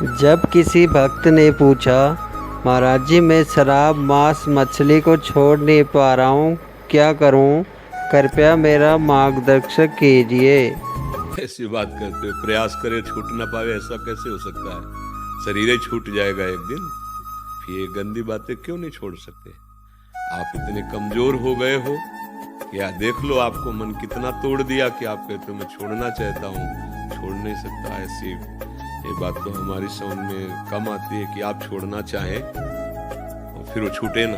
जब किसी भक्त ने पूछा, महाराज जी मैं शराब मांस मछली को छोड़ नहीं पा रहा हूँ, क्या करूँ? कृपया मेरा मार्गदर्शन कीजिए। ऐसी बात करते हो, प्रयास करे छूट ना पावे, ऐसा कैसे हो सकता है? शरीर ही छूट जाएगा एक दिन। फिर ये गंदी बातें क्यों नहीं छोड़ सकते? आप इतने कमजोर हो गए हो या देख लो आपको मन कितना तोड़ दिया कि आप कहते हो मैं छोड़ना चाहता हूँ, छोड़ नहीं सकता। ऐसी ये बात तो हमारी समझ में कम आती है कि आप छोड़ना चाहें और फिर वो छूटे ना।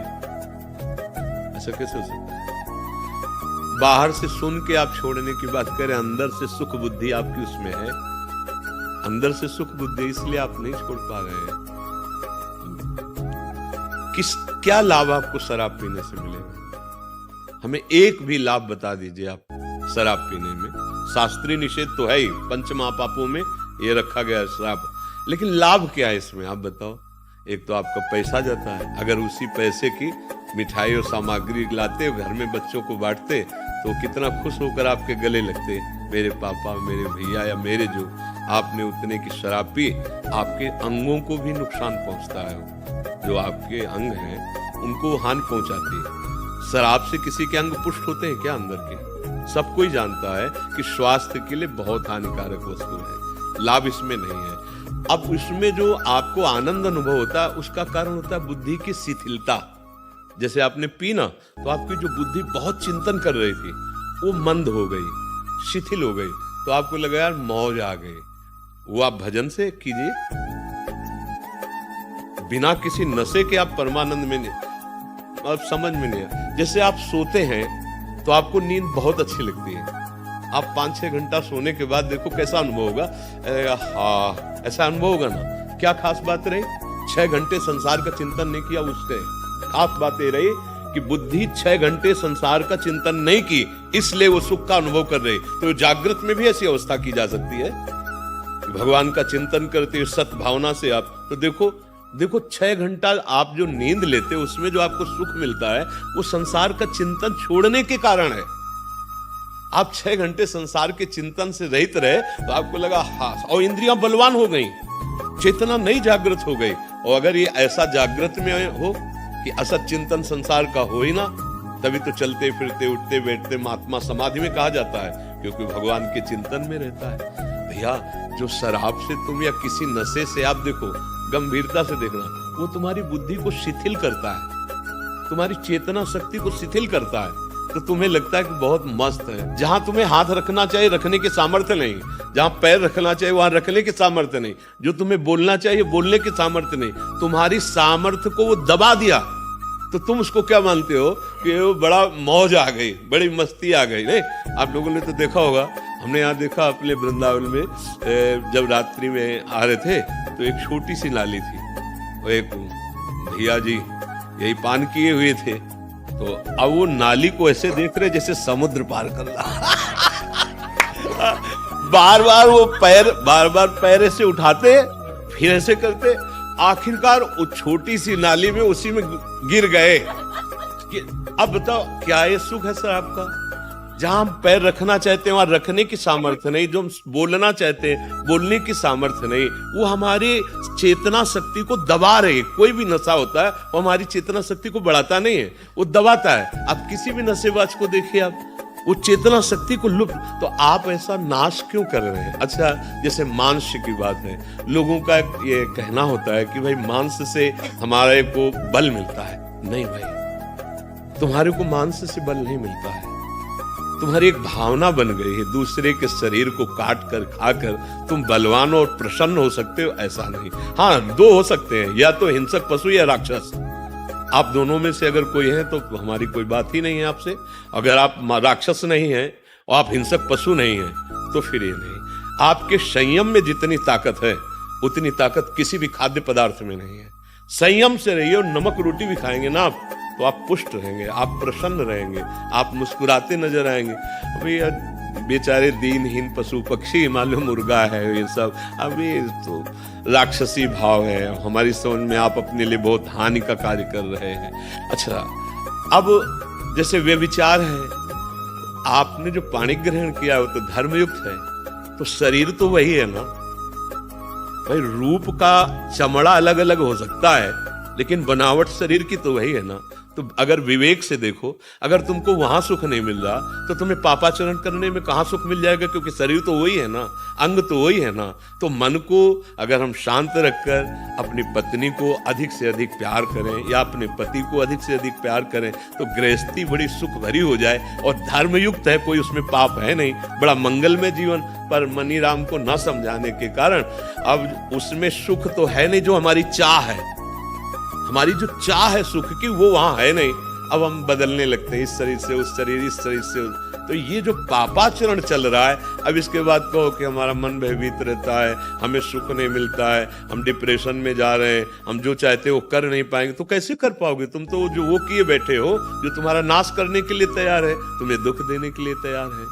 ऐसा कैसे हो सकता है? बाहर से सुन के आप छोड़ने की बात करें, अंदर से सुख बुद्धि आपकी उसमें है। अंदर से सुख बुद्धि, इसलिए आप नहीं छोड़ पा रहे हैं। क्या लाभ आपको शराब पीने से मिलेगा? हमें एक भी लाभ बता दीजिए आप शराब पीने में। शास्त्रीय निषेध तो है ही, पंच महापापों में ये रखा गया है शराब, लेकिन लाभ क्या है इसमें आप बताओ? एक तो आपका पैसा जाता है, अगर उसी पैसे की मिठाई और सामग्री लाते घर में बच्चों को बांटते तो कितना खुश होकर आपके गले लगते, मेरे पापा, मेरे भैया, या मेरे जो आपने उतने की शराब पी। आपके अंगों को भी नुकसान पहुंचता है, जो आपके अंग हैं उनको हानि पहुंचाती है। शराब से किसी के अंग पुष्ट होते हैं क्या अंदर के? सब कोई जानता है कि स्वास्थ्य के लिए बहुत हानिकारक वस्तु है, लाभ इसमें नहीं है। अब इसमें जो आपको आनंद अनुभव होता है उसका कारण होता है बुद्धि की शिथिलता। जैसे आपने पीना तो आपकी जो बुद्धि बहुत चिंतन कर रही थी वो मंद हो गई, शिथिल हो गई, तो आपको लगा यार मौज आ गई। वो आप भजन से कीजिए, बिना किसी नशे के आप परमानंद में नहीं, आप समझ में नहीं है। जैसे आप सोते हैं तो आपको नींद बहुत अच्छी लगती है, आप 5-6 घंटा सोने के बाद देखो कैसा अनुभव होगा। हाँ, ऐसा अनुभव होगा ना। क्या खास बात रही? 6 घंटे संसार का चिंतन नहीं किया, उससे खास बात ये रही कि बुद्धि 6 घंटे संसार का चिंतन नहीं की, इसलिए वो सुख का अनुभव कर रही। तो जागृत में भी ऐसी अवस्था की जा सकती है, भगवान का चिंतन करते हुए सत भावना से आप तो देखो 6 घंटा आप जो नींद लेते उसमें जो आपको सुख मिलता है वो संसार का चिंतन छोड़ने के कारण है। आप 6 घंटे संसार के चिंतन से रहित रहे तो आपको लगा हाँ, और इंद्रियां बलवान हो गई, चेतना नई जागृत हो गई। और अगर ये ऐसा जागृत में हो कि असत चिंतन संसार का हो ही ना, तभी तो चलते फिरते उठते बैठते महात्मा समाधि में कहा जाता है, क्योंकि भगवान के चिंतन में रहता है। भैया जो शराब से तुम या किसी नशे से, आप देखो गंभीरता से देखना, वो तुम्हारी बुद्धि को शिथिल करता है, तुम्हारी चेतना शक्ति को शिथिल करता है। तो तुम्हें लगता है कि बहुत मस्त है। जहां तुम्हें हाथ रखना चाहिए रखने के सामर्थ्य नहीं, जहां पैर रखना चाहिए वहां रखने के सामर्थ्य नहीं, जो तुम्हें बोलना चाहिए बोलने के सामर्थ्य नहीं, तुम्हारी सामर्थ्य को वो दबा दिया। तो तुम उसको क्या मानते हो कि वो बड़ा मौज आ गई, बड़ी मस्ती आ गई। नहीं, आप लोगों ने तो देखा होगा, हमने यहाँ देखा अपने वृंदावन में, जब रात्रि में आ रहे थे तो एक छोटी सी नाली थी, और एक भैया जी यही पान किए हुए थे, तो अब वो नाली को ऐसे देख रहे जैसे समुद्र पार कर रहा। बार बार पैर ऐसे उठाते फिर ऐसे करते, आखिरकार वो छोटी सी नाली में उसी में गिर गए। अब बताओ क्या ये सुख है सर आपका? जहां हम पैर रखना चाहते हैं वहां रखने की सामर्थ्य नहीं, जो हम बोलना चाहते हैं बोलने की सामर्थ्य नहीं, वो हमारी चेतना शक्ति को दबा रहे। कोई भी नशा होता है वो हमारी चेतना शक्ति को बढ़ाता नहीं है, वो दबाता है। आप किसी भी नशेबाज को देखिए, आप वो चेतना शक्ति को लुप्त, तो आप ऐसा नाश क्यों कर रहे हैं? अच्छा, जैसे मांस की बात है, लोगों का ये कहना होता है कि भाई मांस से हमारे को बल मिलता है। नहीं भाई, तुम्हारे को मांस से बल नहीं मिलता है, तुम्हारी एक भावना बन गई है। दूसरे के शरीर को काट कर खाकर तुम बलवान और प्रसन्न हो सकते हो, ऐसा नहीं। हाँ, दो हो सकते हैं, या तो हिंसक पशु या राक्षस। आप दोनों में से अगर कोई है तो हमारी कोई बात ही नहीं है आपसे। अगर आप राक्षस नहीं हैं और आप हिंसक पशु नहीं हैं तो फिर ये नहीं। आपके संयम में जितनी ताकत है उतनी ताकत किसी भी खाद्य पदार्थ में नहीं है। संयम से रहिए, और नमक रोटी भी खाएंगे ना आप तो आप पुष्ट रहेंगे, आप प्रसन्न रहेंगे, आप मुस्कुराते नजर आएंगे। अभी बेचारे दीनहीन पशु पक्षी, मालूम मुर्गा है, ये सब अभी तो राक्षसी भाव है हमारी समझ में। आप अपने लिए बहुत हानि का कार्य कर रहे हैं। अच्छा, अब जैसे व्यभिचार है, आपने जो पाणी ग्रहण किया वो तो धर्मयुक्त है, तो शरीर तो वही है ना, भाई रूप का चमड़ा अलग अलग हो सकता है, लेकिन बनावट शरीर की तो वही है ना। तो अगर विवेक से देखो, अगर तुमको वहां सुख नहीं मिल रहा तो तुम्हें पापाचरण करने में कहां सुख मिल जाएगा, क्योंकि शरीर तो वही है ना, अंग तो वही है ना। तो मन को अगर हम शांत रखकर अपनी पत्नी को अधिक से अधिक प्यार करें या अपने पति को अधिक से अधिक प्यार करें तो गृहस्थी बड़ी सुख भरी हो जाए और धर्मयुक्त है, कोई उसमें पाप है नहीं, बड़ा मंगलमय जीवन। पर मनीराम को न समझाने के कारण अब उसमें सुख तो है नहीं, जो हमारी चाह है, हमारी जो चाह है सुख की वो वहां है नहीं। अब हम बदलने लगते हैं, इस शरीर से उस शरीर, इस शरीर से उस। तो ये जो पापाचरण चल रहा है, अब इसके बाद कहो कि हमारा मन भयभीत रहता है, हमें सुख नहीं मिलता है, हम डिप्रेशन में जा रहे हैं, हम जो चाहते हो कर नहीं पाएंगे। तो कैसे कर पाओगे? तुम तो जो वो किए बैठे हो जो तुम्हारा नाश करने के लिए तैयार है, तुम्हें दुख देने के लिए तैयार है।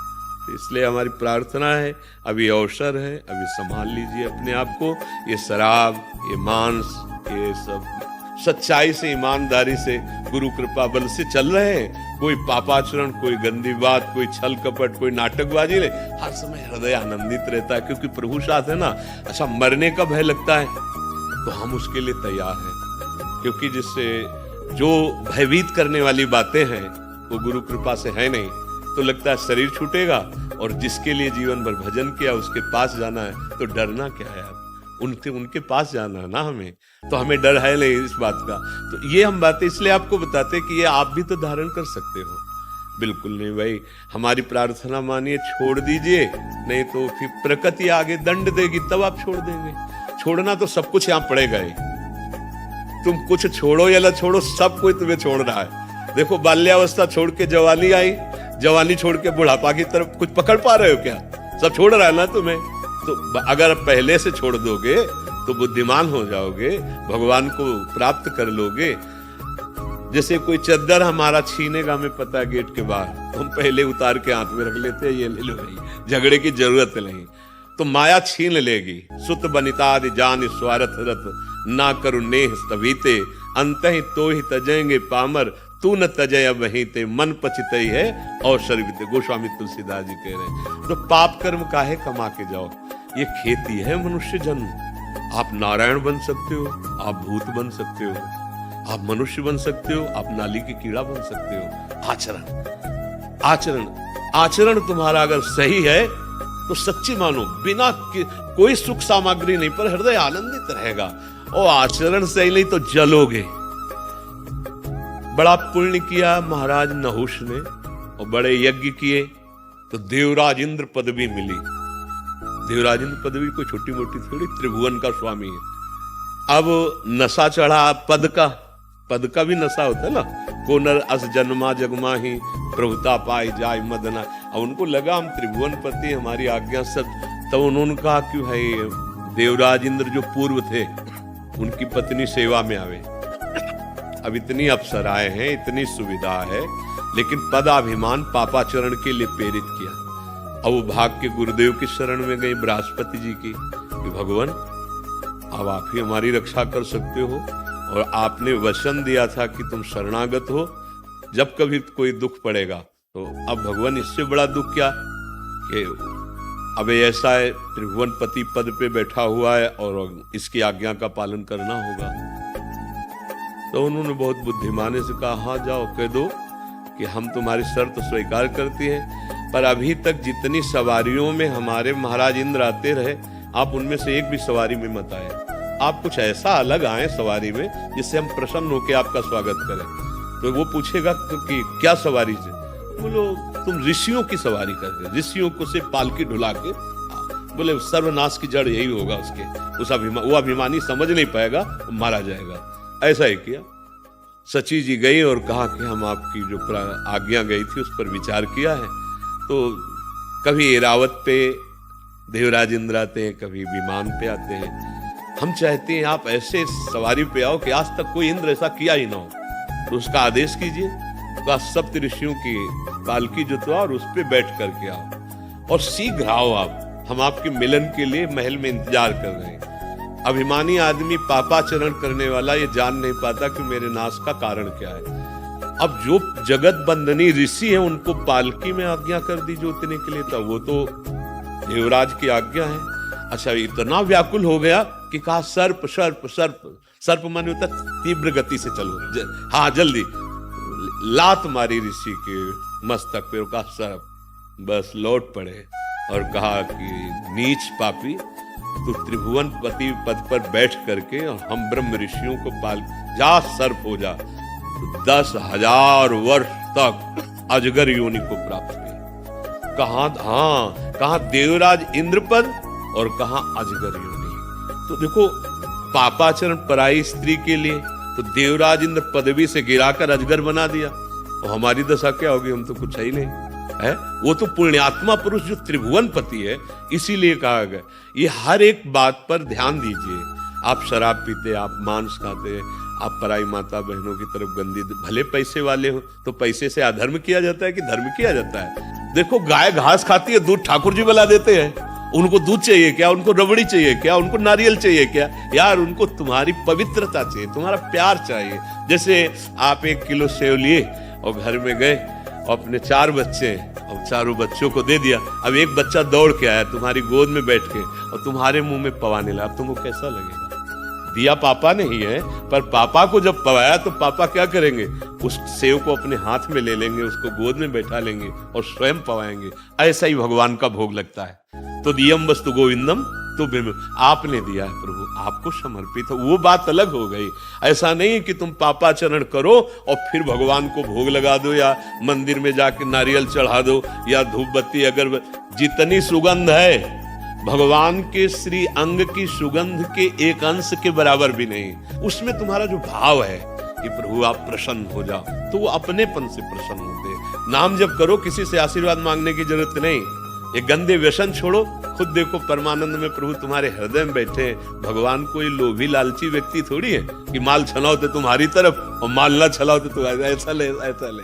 तो इसलिए हमारी प्रार्थना है, अभी अवसर है, अभी संभाल लीजिए अपने आप को। ये शराब, ये मांस, ये सब सच्चाई से, ईमानदारी से, गुरु कृपा बल से चल रहे हैं। कोई पापाचरण, कोई गंदी बात, कोई छल कपट, कोई नाटकबाजी नहीं, हर समय हृदय आनंदित रहता है, क्योंकि प्रभु साथ है ना। अच्छा, मरने का भय लगता है तो हम उसके लिए तैयार हैं, क्योंकि जिससे जो भयभीत करने वाली बातें हैं वो गुरु कृपा से है नहीं। तो लगता है शरीर छूटेगा, और जिसके लिए जीवन भर भजन किया उसके पास जाना है, तो डरना क्या है यार, उनके पास जाना है ना हमें, तो हमें डर है नहीं इस बात का। तो ये हम बातें इसलिए आपको बताते कि ये आप भी तो धारण कर सकते हो। बिल्कुल नहीं भाई, हमारी प्रार्थना मानिए, छोड़ दीजिए, नहीं तो फिर प्रकृति आगे दंड देगी, तब आप छोड़ देंगे। छोड़ना तो सब कुछ यहाँ पड़ेगा ही, तुम कुछ छोड़ो या ना छोड़ो, सब कोई तुम्हें छोड़ रहा है। देखो, बाल्यावस्था छोड़ के जवानी आई, जवानी छोड़ के बुढ़ापा की तरफ कुछ पकड़ पा रहे हो क्या? सब छोड़ रहा है ना तुम्हें। तो अगर पहले से छोड़ दोगे तो बुद्धिमान हो जाओगे, भगवान को प्राप्त कर लोगे। जैसे कोई चद्दर हमारा छीनेगा, हमें पता है गेट के बाहर, हम पहले उतार के हाथ में रख लेते हैं, ये ले लो भाई, झगड़े की जरूरत नहीं। तो माया छीन लेगी। सुत बनितादि जान स्वार्थ रत, ना करू नेह तभीते, अंतहि तो ही तजेंगे पामर, तू न तजय वहीं ते, मन पचित ही है और शरीर। गोस्वामी तुलसीदास जी कह रहे हैं। तो पाप कर्म काहे कमा के जाओ, ये खेती है मनुष्य जन्म। आप नारायण बन सकते हो, आप भूत बन सकते हो, आप मनुष्य बन सकते हो, आप नाली की कीड़ा बन सकते हो। आचरण, आचरण, आचरण तुम्हारा अगर सही है तो सच्ची मानो, बिना कोई सुख सामग्री नहीं, पर हृदय आनंदित रहेगा। और आचरण सही नहीं तो जलोगे। बड़ा पुण्य किया महाराज नहुष ने और बड़े यज्ञ किए तो देवराज इंद्र पदवी मिली। देवराज इंद्र पदवी कोई छोटी मोटी थोड़ी, त्रिभुवन का स्वामी है। अब नशा चढ़ा पद का भी नशा होता है ना। को नर अस जन्मा जगमा ही प्रभुता पाई जाय मदना। अब उनको लगा हम त्रिभुवन पति, हमारी आज्ञा सब। तब उन्होंने कहा कि भाई देवराज इंद्र जो पूर्व थे उनकी पत्नी सेवा में आवे। अब इतनी अप्सराएं हैं, इतनी सुविधा है, लेकिन पदाभिमान पापाचरण के लिए प्रेरित किया। अब वो भाग के गुरुदेव की शरण में गई, बृहस्पति जी की, कि भगवान अब आप ही हमारी रक्षा कर सकते हो, और आपने वचन दिया था कि तुम शरणागत हो, जब कभी कोई दुख पड़ेगा। तो अब भगवान इससे बड़ा दुख क्या कि अब ऐसा है, त्रिभुवन पति पद पे बैठा हुआ है और इसकी आज्ञा का पालन करना होगा। तो उन्होंने बहुत बुद्धिमानी से कहा, हाँ जाओ, कह दो कि हम तुम्हारी शर्त स्वीकार करती हैं, पर अभी तक जितनी सवारियों में हमारे महाराज इंद्र आते रहे, आप उनमें से एक भी सवारी में मत आए। आप कुछ ऐसा अलग आए सवारी में जिससे हम प्रसन्न होकर आपका स्वागत करें। तो वो पूछेगा कि क्या सवारी से? बोलो तुम ऋषियों की सवारी करते, ऋषियों को से पालकी ढुला के। बोले सर्वनाश की जड़ यही होगा उसके, वो अभिमानी समझ नहीं पाएगा, मारा जाएगा। ऐसा ही किया। सची जी गई और कहा कि हम आपकी जो आज्ञा गई थी उस पर विचार किया है। तो कभी एरावत पे देवराज इंद्र आते हैं, कभी विमान पे आते हैं। हम चाहते हैं आप ऐसे सवारी पे आओ कि आज तक कोई इंद्र ऐसा किया ही ना हो। तो उसका आदेश कीजिए, तो सप्त ऋषियों की पालकी जुतवा और उस पे बैठ करके आओ और शीघ्र आओ आप, हम आपके मिलन के लिए महल में इंतजार कर रहे हैं। अभिमानी आदमी पापाचरण करने वाला ये जान नहीं पाता कि मेरे नाश का कारण क्या है। अब जो जगत बंदनी ऋषि है उनको पालकी में आज्ञा कर दी जोतने के लिए, था वो तो देवराज की आज्ञा है। अच्छा, इतना व्याकुल हो गया कि कहा सर्प सर्प सर्प, सर्प माने होता तीव्र गति से चलो, हाँ जल्दी, लात मारी ऋषि के मस्तक पे, कहा सर्प, बस लौट पड़े और कहा कि नीच पापी, तू त्रिभुवन पति पद पर बैठ करके और हम ब्रह्म ऋषियों को पाल, जा सर्प हो जा। तो 10,000 वर्ष तक अजगर योनि को प्राप्त हुई। कहा देवराज इंद्रपद और कहा अजगर योनि। तो देखो पापाचरण पराई स्त्री के लिए, तो देवराज इंद्र पदवी से गिराकर अजगर बना दिया, और हमारी दशा क्या होगी, हम तो कुछ है ही नहीं है। वो तो पुण्यात्मा पुरुष जो त्रिभुवन पति है, इसीलिए कहा गया। ये हर एक बात पर ध्यान दीजिए। आप शराब पीते, आप मांस खाते, आप पराई माता बहनों की तरफ गंदी, भले पैसे वाले हो तो पैसे से अधर्म किया जाता है कि धर्म किया जाता है। देखो गाय घास खाती है, दूध ठाकुर जी बना देते हैं। उनको दूध चाहिए क्या, उनको रबड़ी चाहिए क्या, उनको नारियल चाहिए क्या? यार उनको तुम्हारी पवित्रता चाहिए, तुम्हारा प्यार चाहिए। जैसे आप 1 किलो सेव लिए और घर में गए और अपने 4 बच्चे और चारों बच्चों को दे दिया। अब एक बच्चा दौड़ के आया तुम्हारी गोद में बैठ के और तुम्हारे मुंह में पवाने लगा, तुमको कैसा लगेगा? दिया पापा ने ही है, पर पापा को जब पवाया तो पापा क्या करेंगे, उस सेव को अपने हाथ में ले लेंगे, उसको गोद में बैठा लेंगे और स्वयं पवाएंगे। ऐसा ही भगवान का भोग लगता है। तो दियम वस्तु गोविंदम, तो आपने दिया है प्रभु, आपको समर्पित है, वो बात अलग हो गई। ऐसा नहीं कि तुम पापाचरण करो और फिर भगवान को भोग लगा दो, या मंदिर में जाके नारियल चढ़ा दो, या धूप बत्ती अगरबत्ती। जितनी सुगंध है भगवान के श्री अंग की सुगंध के एक अंश के बराबर भी नहीं। उसमें तुम्हारा जो भाव है कि प्रभु आप प्रसन्न हो जाओ, तो वो अपनेपन से प्रसन्न होते। नाम जब करो, किसी से आशीर्वाद मांगने की जरूरत नहीं। ये गंदे व्यसन छोड़ो, खुद देखो परमानंद में प्रभु तुम्हारे हृदय में बैठे हैं। भगवान कोई लोभी लालची व्यक्ति थोड़ी है कि माल छलाओ तो तुम्हारी तरफ और माल ना छलाओ तो ऐसा ले ऐसा ले।